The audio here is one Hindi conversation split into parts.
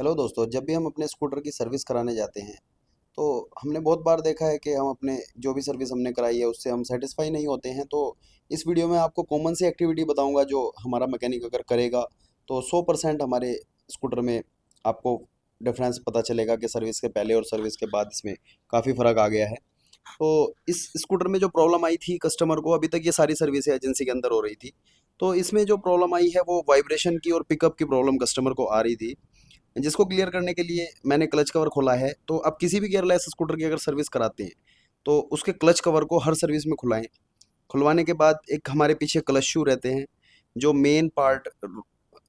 हेलो दोस्तों, जब भी हम अपने स्कूटर की सर्विस कराने जाते हैं तो हमने बहुत बार देखा है कि हम अपने जो भी सर्विस हमने कराई है उससे हम सेटिस्फाई नहीं होते हैं। तो इस वीडियो में आपको कॉमन सी एक्टिविटी बताऊंगा जो हमारा मैकेनिक अगर करेगा तो 100% हमारे स्कूटर में आपको डिफरेंस पता चलेगा कि सर्विस के पहले और सर्विस के बाद इसमें काफ़ी फ़र्क आ गया है। तो इस स्कूटर में जो प्रॉब्लम आई थी कस्टमर को, अभी तक ये सारी सर्विस एजेंसी के अंदर हो रही थी, तो इसमें जो प्रॉब्लम आई है वो वाइब्रेशन की और पिकअप की प्रॉब्लम कस्टमर को आ रही थी, जिसको क्लियर करने के लिए मैंने क्लच कवर खोला है। तो आप किसी भी गियरलेस स्कूटर की अगर सर्विस कराते हैं तो उसके क्लच कवर को हर सर्विस में खुलाएं। खुलवाने के बाद एक हमारे पीछे क्लच शू रहते हैं जो मेन पार्ट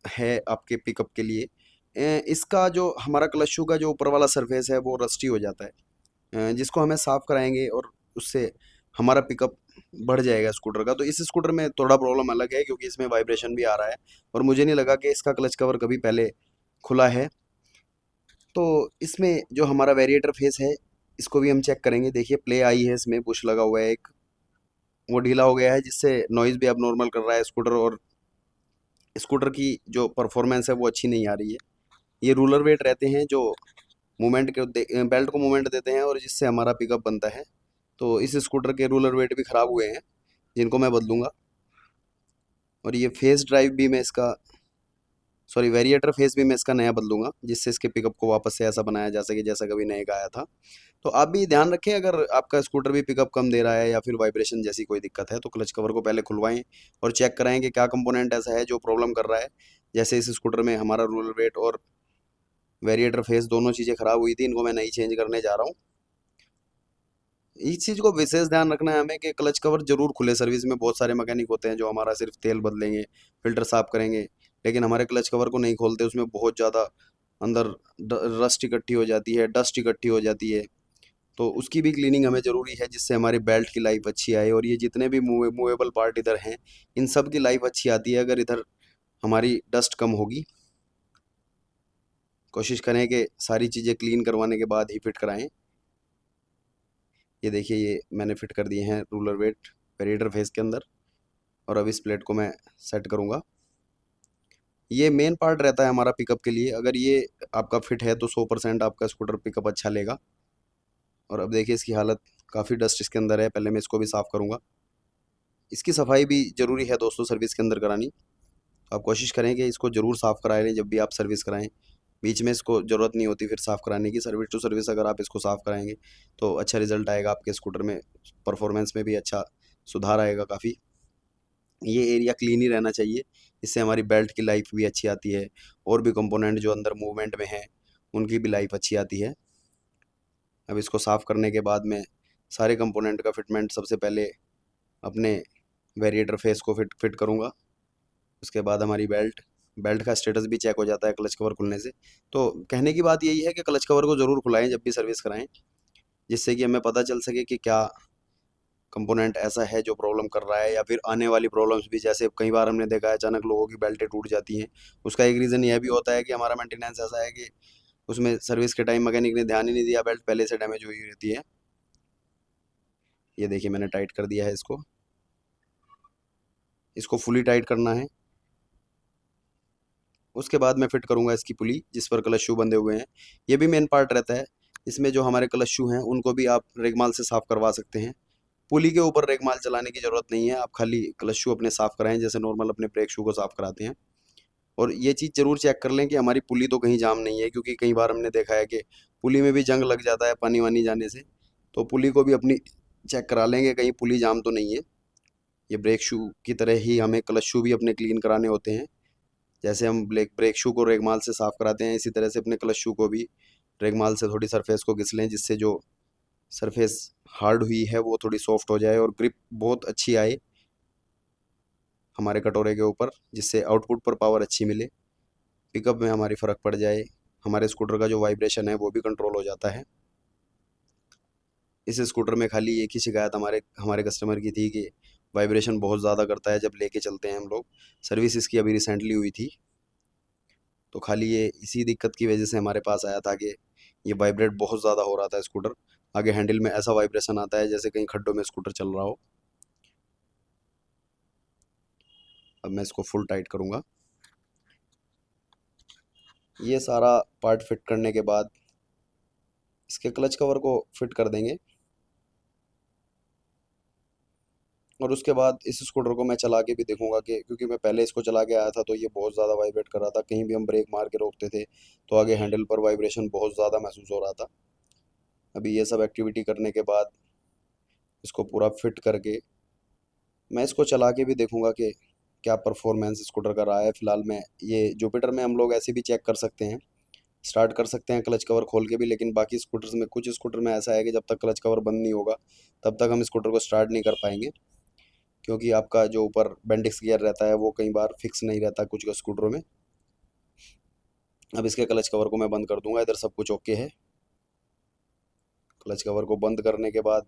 है आपके पिकअप के लिए। इसका जो हमारा क्लच शू का जो ऊपर वाला सरफेस है वो रस्टी हो जाता है, जिसको हमें साफ़ कराएंगे और उससे हमारा पिकअप बढ़ जाएगा स्कूटर का। तो इस स्कूटर में थोड़ा प्रॉब्लम अलग है क्योंकि इसमें वाइब्रेशन भी आ रहा है और मुझे नहीं लगा कि इसका क्लच कवर कभी पहले खुला है। तो इसमें जो हमारा वेरिएटर फेस है इसको भी हम चेक करेंगे। देखिए प्ले आई है, इसमें पुश लगा हुआ है एक, वो ढीला हो गया है जिससे नॉइज़ भी अब नॉर्मल कर रहा है स्कूटर, और स्कूटर की जो परफॉर्मेंस है वो अच्छी नहीं आ रही है। ये रूलर वेट रहते हैं जो मूवमेंट के बेल्ट को मूवमेंट देते हैं और जिससे हमारा पिकअप बनता है। तो इस स्कूटर के रूलर वेट भी ख़राब हुए हैं जिनको मैं बदलूंगा। और ये फेस ड्राइव भी मैं इसका, सॉरी, वेरिएटर फेस भी मैं इसका नया बदलूंगा जिससे इसके पिकअप को वापस से ऐसा बनाया जा सके जैसा कभी नए का आया था। तो आप भी ध्यान रखें, अगर आपका स्कूटर भी पिकअप कम दे रहा है या फिर वाइब्रेशन जैसी कोई दिक्कत है तो क्लच कवर को पहले खुलवाएं और चेक कराएं कि क्या कंपोनेंट ऐसा है जो प्रॉब्लम कर रहा है। जैसे इस स्कूटर में हमारा रोलर वेट और वेरिएटर फेस दोनों चीज़ें खराब हुई थी, इनको मैं नई चेंज करने जा रहा हूँ। इस चीज़ को विशेष ध्यान रखना है हमें कि क्लच कवर जरूर खुले। सर्विस में बहुत सारे मैकेनिक होते हैं जो हमारा सिर्फ तेल बदलेंगे, फिल्टर साफ करेंगे, लेकिन हमारे क्लच कवर को नहीं खोलते। उसमें बहुत ज़्यादा अंदर रस्ट इकट्ठी हो जाती है, डस्ट इकट्ठी हो जाती है। तो उसकी भी क्लीनिंग हमें ज़रूरी है जिससे हमारी बेल्ट की लाइफ अच्छी आए। और ये जितने भी मूवेबल पार्ट इधर हैं इन सब की लाइफ अच्छी आती है अगर इधर हमारी डस्ट कम होगी। कोशिश करें कि सारी चीज़ें क्लीन करवाने के बाद ही फिट कराएं। ये देखिए, ये मैंने फिट कर दिए हैं रूलर वेट वेरिएटर फेस के अंदर, और अब इस प्लेट को मैं सेट करूँगा। ये मेन पार्ट रहता है हमारा पिकअप के लिए, अगर ये आपका फिट है तो 100% आपका स्कूटर पिकअप अच्छा लेगा। और अब देखिए इसकी हालत, काफ़ी डस्ट इसके अंदर है, पहले मैं इसको भी साफ़ करूँगा। इसकी सफाई भी ज़रूरी है दोस्तों सर्विस के अंदर करानी। आप कोशिश करें कि इसको ज़रूर साफ़ करा लें जब भी आप सर्विस कराएं। बीच में इसको ज़रूरत नहीं होती फिर साफ़ कराने की। सर्विस टू सर्विस अगर आप इसको साफ़ कराएंगे तो अच्छा रिजल्ट आएगा आपके स्कूटर में, परफॉर्मेंस में भी अच्छा सुधार आएगा काफ़ी। ये एरिया क्लीन ही रहना चाहिए, इससे हमारी बेल्ट की लाइफ भी अच्छी आती है और भी कंपोनेंट जो अंदर मूवमेंट में हैं उनकी भी लाइफ अच्छी आती है। अब इसको साफ़ करने के बाद मैं सारे कंपोनेंट का फिटमेंट सबसे पहले अपने वेरिएटर फेस को फिट करूँगा। उसके बाद हमारी बेल्ट बेल्ट का स्टेटस भी चेक हो जाता है क्लच कवर खुलने से। तो कहने की बात यही है कि क्लच कवर को ज़रूर खुलाएं जब भी सर्विस कराएं, जिससे कि हमें पता चल सके कि क्या कंपोनेंट ऐसा है जो प्रॉब्लम कर रहा है, या फिर आने वाली प्रॉब्लम्स भी। जैसे कई बार हमने देखा है अचानक लोगों की बेल्टें टूट जाती हैं, उसका एक रीज़न यह भी होता है कि हमारा मेंटेनेंस ऐसा है कि उसमें सर्विस के टाइम मैकेनिक ने ध्यान ही नहीं दिया, बेल्ट पहले से डैमेज हुई रहती है। ये देखिए मैंने टाइट कर दिया है इसको। इसको फुली टाइट करना है। उसके बाद मैं फिट करूंगा इसकी पुली जिस पर क्लच शू बंधे हुए हैं। ये भी मेन पार्ट रहता है। इसमें जो हमारे क्लच शू हैं उनको भी आप रेगमाल से साफ़ करवा सकते हैं। पुली के ऊपर रेगमाल चलाने की ज़रूरत नहीं है, आप खाली क्लच शू अपने साफ़ कराएं जैसे नॉर्मल अपने ब्रेक शू को साफ़ कराते हैं। और ये चीज़ ज़रूर चेक कर लें कि हमारी पुली तो कहीं जाम नहीं है, क्योंकि कई बार हमने देखा है कि पुली में भी जंग लग जाता है पानी वानी जाने से। तो पुली को भी अपनी चेक करा लेंगे कहीं पुली जाम तो नहीं है। ये ब्रेक शू की तरह ही हमें क्लच शू भी अपने क्लीन कराने होते हैं। जैसे हम ब्रेक शू को रेगमाल से साफ़ कराते हैं इसी तरह से अपने क्लच शू को भी रेगमाल से थोड़ी सरफेस को घिस लें, जिससे जो सरफेस हार्ड हुई है वो थोड़ी सॉफ्ट हो जाए और ग्रिप बहुत अच्छी आए हमारे कटोरे के ऊपर, जिससे आउटपुट पर पावर अच्छी मिले, पिकअप में हमारी फ़र्क पड़ जाए, हमारे स्कूटर का जो वाइब्रेशन है वो भी कंट्रोल हो जाता है। इस स्कूटर में खाली एक ही शिकायत हमारे हमारे कस्टमर की थी कि वाइब्रेशन बहुत ज़्यादा करता है जब लेके चलते हैं हम लोग। सर्विस इसकी अभी रिसेंटली हुई थी, तो खाली ये इसी दिक्कत की वजह से हमारे पास आया था कि ये वाइब्रेट बहुत ज़्यादा हो रहा था स्कूटर। आगे हैंडल में ऐसा वाइब्रेशन आता है जैसे कहीं खड्डों में स्कूटर चल रहा हो। अब मैं इसको फुल टाइट करूँगा। ये सारा पार्ट फिट करने के बाद इसके क्लच कवर को फिट कर देंगे। और उसके बाद इस स्कूटर को मैं चला के भी देखूंगा कि, क्योंकि मैं पहले इसको चला के आया था तो ये बहुत ज़्यादा वाइब्रेट कर रहा था, कहीं भी हम ब्रेक मार के रोकते थे तो आगे हैंडल पर वाइब्रेशन बहुत ज़्यादा महसूस हो रहा था। अभी ये सब एक्टिविटी करने के बाद इसको पूरा फिट करके मैं इसको चला के भी देखूंगा कि क्या परफॉर्मेंस स्कूटर का रहा है। फिलहाल मैं ये जुपिटर में हम लोग ऐसे भी चेक कर सकते हैं, स्टार्ट कर सकते हैं क्लच कवर खोल के भी, लेकिन बाकी स्कूटर्स में, कुछ स्कूटर में ऐसा है कि जब तक क्लच कवर बंद नहीं होगा तब तक हम स्कूटर को स्टार्ट नहीं कर पाएंगे, क्योंकि आपका जो ऊपर बेंडिक्स गियर रहता है वो कई बार फिक्स नहीं रहता कुछ स्कूटरों में। अब इसके क्लच कवर को मैं बंद कर दूंगा, इधर सब कुछ ओके है। क्लच कवर को बंद करने के बाद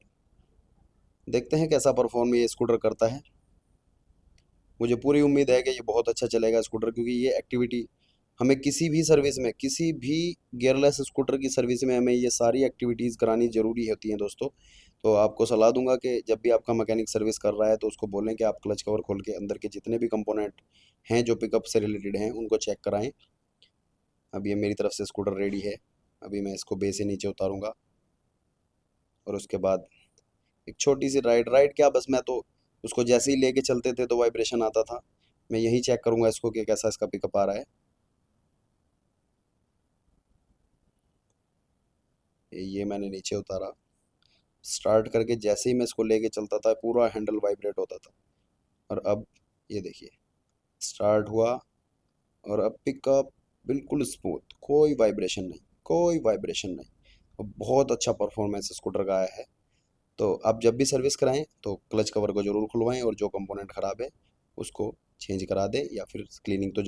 देखते हैं कैसा परफॉर्म ये स्कूटर करता है। मुझे पूरी उम्मीद है कि ये बहुत अच्छा चलेगा स्कूटर, क्योंकि ये एक्टिविटी हमें किसी भी सर्विस में, किसी भी गियरलेस स्कूटर की सर्विस में हमें ये सारी एक्टिविटीज़ करानी ज़रूरी होती हैं दोस्तों। तो आपको सलाह दूंगा कि जब भी आपका मैकेनिक सर्विस कर रहा है तो उसको बोलें कि आप क्लच कवर खोल के अंदर के जितने भी कंपोनेंट हैं जो पिकअप से रिलेटेड हैं उनको चेक कराएं। अब ये मेरी तरफ से स्कूटर रेडी है। अभी मैं इसको बे से नीचे उतारूंगा और उसके बाद एक छोटी सी राइड, क्या बस, मैं तो उसको जैसे ही लेके चलते थे तो वाइब्रेशन आता था। मैं यही चेक करूंगा इसको कि कैसा इसका पिकअप आ रहा है। ये मैंने नीचे उतारा, स्टार्ट करके जैसे ही मैं इसको लेके चलता था पूरा हैंडल वाइब्रेट होता था। और अब ये देखिए स्टार्ट हुआ और अब पिकअप बिल्कुल स्मूथ, कोई वाइब्रेशन नहीं, कोई वाइब्रेशन नहीं। और बहुत अच्छा परफॉर्मेंस स्कूटर का आया है। तो आप जब भी सर्विस कराएं तो क्लच कवर को ज़रूर खुलवाएं और जो कंपोनेंट ख़राब है उसको चेंज करा दें, या फिर क्लीनिंग तो